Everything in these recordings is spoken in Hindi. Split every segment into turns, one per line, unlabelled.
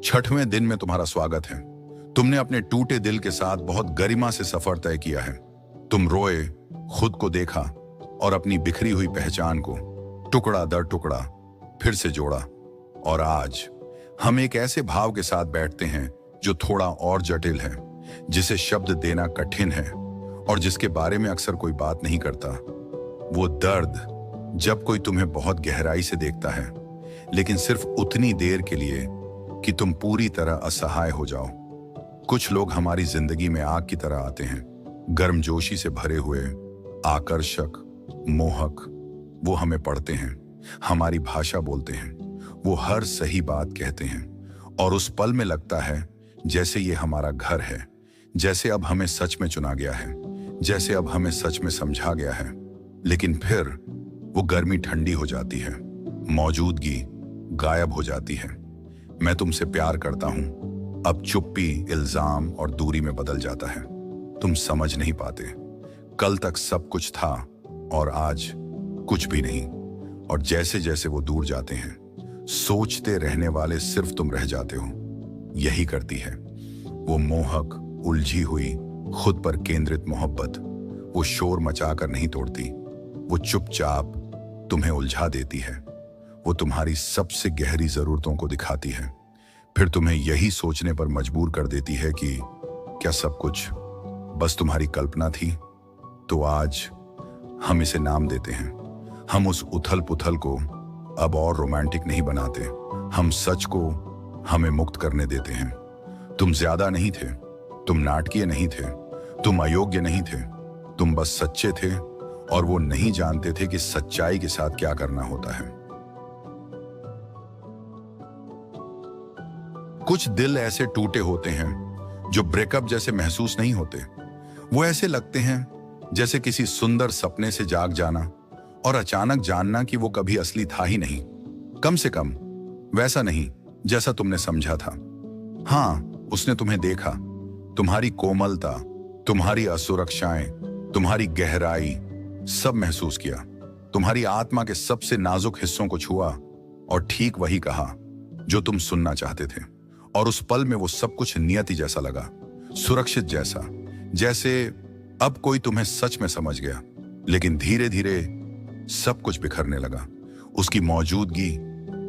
छठवें दिन में तुम्हारा स्वागत है। तुमने अपने टूटे दिल के साथ बहुत गरिमा से सफर तय किया है। तुम रोए, खुद को देखा और अपनी बिखरी हुई पहचान को टुकड़ा दर टुकड़ा फिर से जोड़ा। और आज हम एक ऐसे भाव के साथ बैठते हैं जो थोड़ा और जटिल है, जिसे शब्द देना कठिन है और जिसके बारे में अक्सर कोई बात नहीं करता। वो दर्द जब कोई तुम्हें बहुत गहराई से देखता है, लेकिन सिर्फ उतनी देर के लिए कि तुम पूरी तरह असहाय हो जाओ। कुछ लोग हमारी जिंदगी में आग की तरह आते हैं, गर्मजोशी से भरे हुए, आकर्षक, मोहक। वो हमें पढ़ते हैं, हमारी भाषा बोलते हैं, वो हर सही बात कहते हैं और उस पल में लगता है जैसे ये हमारा घर है, जैसे अब हमें सच में चुना गया है, जैसे अब हमें सच में समझा गया है। लेकिन फिर वो गर्मी ठंडी हो जाती है, मौजूदगी गायब हो जाती है। मैं तुमसे प्यार करता हूं अब चुप्पी, इल्जाम और दूरी में बदल जाता है। तुम समझ नहीं पाते, कल तक सब कुछ था और आज कुछ भी नहीं। और जैसे जैसे वो दूर जाते हैं, सोचते रहने वाले सिर्फ तुम रह जाते हो। यही करती है वो मोहक, उलझी हुई, खुद पर केंद्रित मोहब्बत। वो शोर मचाकर नहीं तोड़ती, वो चुपचाप तुम्हें उलझा देती है। वो तुम्हारी सबसे गहरी जरूरतों को दिखाती है, फिर तुम्हें यही सोचने पर मजबूर कर देती है कि क्या सब कुछ बस तुम्हारी कल्पना थी। तो आज हम इसे नाम देते हैं। हम उस उथल पुथल को अब और रोमांटिक नहीं बनाते, हम सच को हमें मुक्त करने देते हैं। तुम ज्यादा नहीं थे, तुम नाटकीय नहीं थे, तुम अयोग्य नहीं थे, तुम बस सच्चे थे और वो नहीं जानते थे कि सच्चाई के साथ क्या करना होता है। कुछ दिल ऐसे टूटे होते हैं जो ब्रेकअप जैसे महसूस नहीं होते। वो ऐसे लगते हैं जैसे किसी सुंदर सपने से जाग जाना और अचानक जानना कि वो कभी असली था ही नहीं। कम से कम वैसा नहीं जैसा तुमने समझा था। हाँ, उसने तुम्हें देखा, तुम्हारी कोमलता, तुम्हारी असुरक्षाएं, तुम्हारी गहराई सब महसूस किया, तुम्हारी आत्मा के सबसे नाजुक हिस्सों को छुआ और ठीक वही कहा जो तुम सुनना चाहते थे। और उस पल में वो सब कुछ नियति जैसा लगा, सुरक्षित जैसा, जैसे अब कोई तुम्हें सच में समझ गया। लेकिन धीरे धीरे सब कुछ बिखरने लगा। उसकी मौजूदगी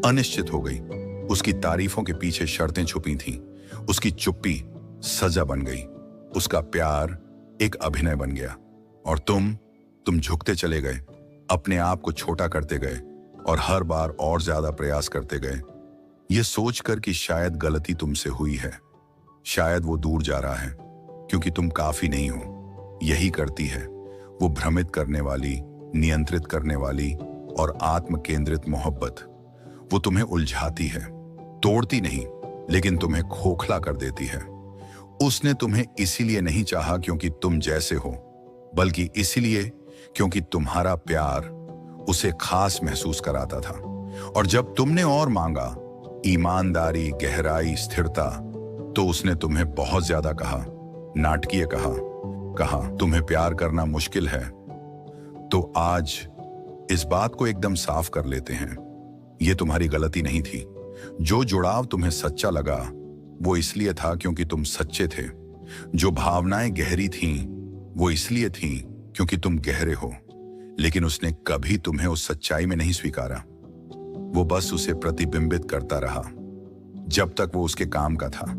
अनिश्चित हो गई, उसकी तारीफों के पीछे शर्तें छुपी थीं, उसकी चुप्पी सजा बन गई, उसका प्यार एक अभिनय बन गया। और तुम झुकते चले गए, अपने आप को छोटा करते गए और हर बार और ज्यादा प्रयास करते गए, ये सोचकर कि शायद गलती तुमसे हुई है, शायद वो दूर जा रहा है क्योंकि तुम काफी नहीं हो। यही करती है वो भ्रमित करने वाली, नियंत्रित करने वाली और आत्म केंद्रित मोहब्बत। वो तुम्हें उलझाती है, तोड़ती नहीं, लेकिन तुम्हें खोखला कर देती है। उसने तुम्हें इसीलिए नहीं चाहा क्योंकि तुम जैसे हो, बल्कि इसीलिए क्योंकि तुम्हारा प्यार उसे खास महसूस कराता था। और जब तुमने और मांगा, ईमानदारी, गहराई, स्थिरता, तो उसने तुम्हें बहुत ज्यादा कहा, नाटकीय कहा तुम्हें प्यार करना मुश्किल है। तो आज इस बात को एकदम साफ कर लेते हैं, ये तुम्हारी गलती नहीं थी। जो जुड़ाव तुम्हें सच्चा लगा वो इसलिए था क्योंकि तुम सच्चे थे। जो भावनाएं गहरी थीं वो इसलिए थीं क्योंकि तुम गहरे हो। लेकिन उसने कभी तुम्हें उस सच्चाई में नहीं स्वीकारा, वो बस उसे प्रतिबिंबित करता रहा जब तक वो उसके काम का था।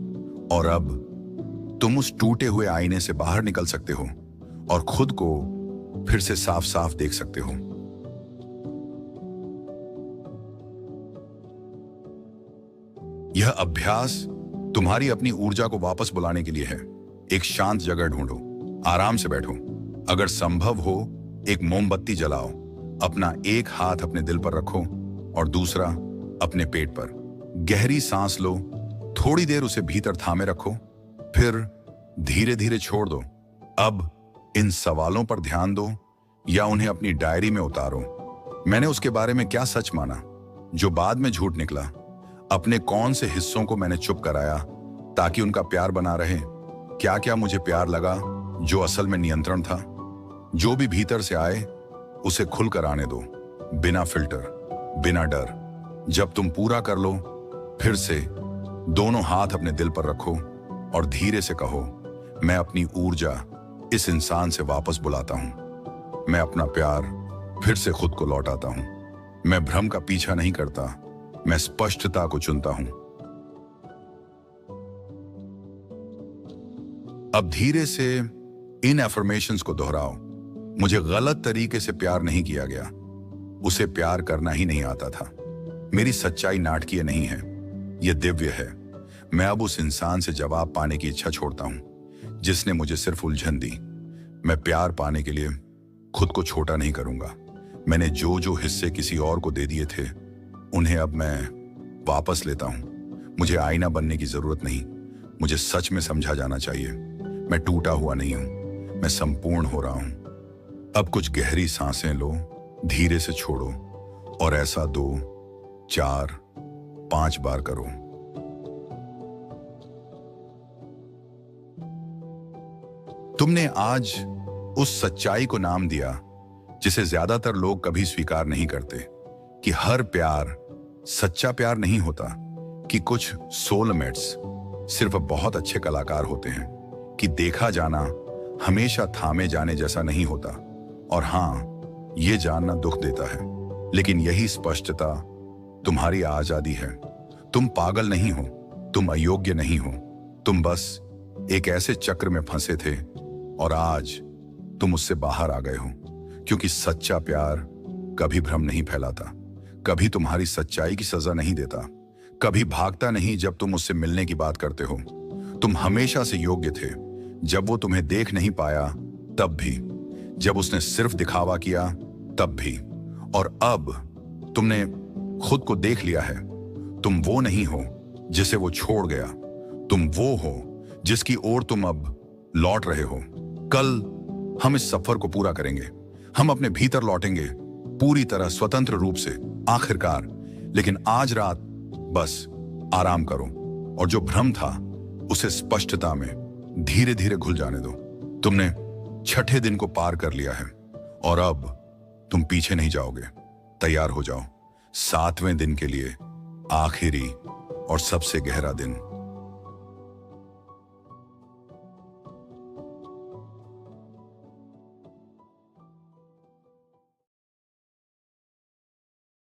और अब तुम उस टूटे हुए आईने से बाहर निकल सकते हो और खुद को फिर से साफ साफ देख सकते हो। यह अभ्यास तुम्हारी अपनी ऊर्जा को वापस बुलाने के लिए है। एक शांत जगह ढूंढो, आराम से बैठो, अगर संभव हो एक मोमबत्ती जलाओ, अपना एक हाथ अपने दिल पर रखो और दूसरा अपने पेट पर। गहरी सांस लो, थोड़ी देर उसे भीतर थामे रखो, फिर धीरे धीरे छोड़ दो। अब इन सवालों पर ध्यान दो या उन्हें अपनी डायरी में उतारो। मैंने उसके बारे में क्या सच माना जो बाद में झूठ निकला? अपने कौन से हिस्सों को मैंने चुप कराया ताकि उनका प्यार बना रहे? क्या क्या मुझे प्यार लगा जो असल में नियंत्रण था? जो भी भीतर से आए उसे खुलकर आने दो, बिना फिल्टर, बिना डर। जब तुम पूरा कर लो, फिर से दोनों हाथ अपने दिल पर रखो और धीरे से कहो, मैं अपनी ऊर्जा इस इंसान से वापस बुलाता हूं। मैं अपना प्यार फिर से खुद को लौटाता हूं। मैं भ्रम का पीछा नहीं करता, मैं स्पष्टता को चुनता हूं। अब धीरे से इन एफर्मेशंस को दोहराओ। मुझे गलत तरीके से प्यार नहीं किया गया, उसे प्यार करना ही नहीं आता था। मेरी सच्चाई नाटकीय नहीं है, यह दिव्य है। मैं अब उस इंसान से जवाब पाने की इच्छा छोड़ता हूं जिसने मुझे सिर्फ उलझन दी। मैं प्यार पाने के लिए खुद को छोटा नहीं करूंगा। मैंने जो जो हिस्से किसी और को दे दिए थे उन्हें अब मैं वापस लेता हूं। मुझे आईना बनने की जरूरत नहीं, मुझे सच में समझा जाना चाहिए। मैं टूटा हुआ नहीं हूं, मैं संपूर्ण हो रहा हूं। अब कुछ गहरी सांसें लो, धीरे से छोड़ो और ऐसा 2, 4, 5 बार करो। तुमने आज उस सच्चाई को नाम दिया जिसे ज्यादातर लोग कभी स्वीकार नहीं करते, कि हर प्यार सच्चा प्यार नहीं होता, कि कुछ सोलमेट्स सिर्फ बहुत अच्छे कलाकार होते हैं, कि देखा जाना हमेशा थामे जाने जैसा नहीं होता। और हां, ये जानना दुख देता है, लेकिन यही स्पष्टता तुम्हारी आजादी है। तुम पागल नहीं हो, तुम अयोग्य नहीं हो, तुम बस एक ऐसे चक्र में फंसे थे और आज तुम उससे बाहर आ गए हो। क्योंकि सच्चा प्यार कभी भ्रम नहीं फैलाता, कभी तुम्हारी सच्चाई की सजा नहीं देता, कभी भागता नहीं जब तुम उससे मिलने की बात करते हो। तुम हमेशा से योग्य थे, जब वो तुम्हें देख नहीं पाया तब भी, जब उसने सिर्फ दिखावा किया तब भी, और अब तुमने खुद को देख लिया है। तुम वो नहीं हो जिसे वो छोड़ गया, तुम वो हो जिसकी ओर तुम अब लौट रहे हो। कल हम इस सफर को पूरा करेंगे, हम अपने भीतर लौटेंगे पूरी तरह स्वतंत्र रूप से, आखिरकार। लेकिन आज रात बस आराम करो और जो भ्रम था उसे स्पष्टता में धीरे धीरे घुल जाने दो। तुमने 6ठे दिन को पार कर लिया है और अब तुम पीछे नहीं जाओगे। तैयार हो जाओ 7वें दिन के लिए, आखिरी और सबसे गहरा दिन।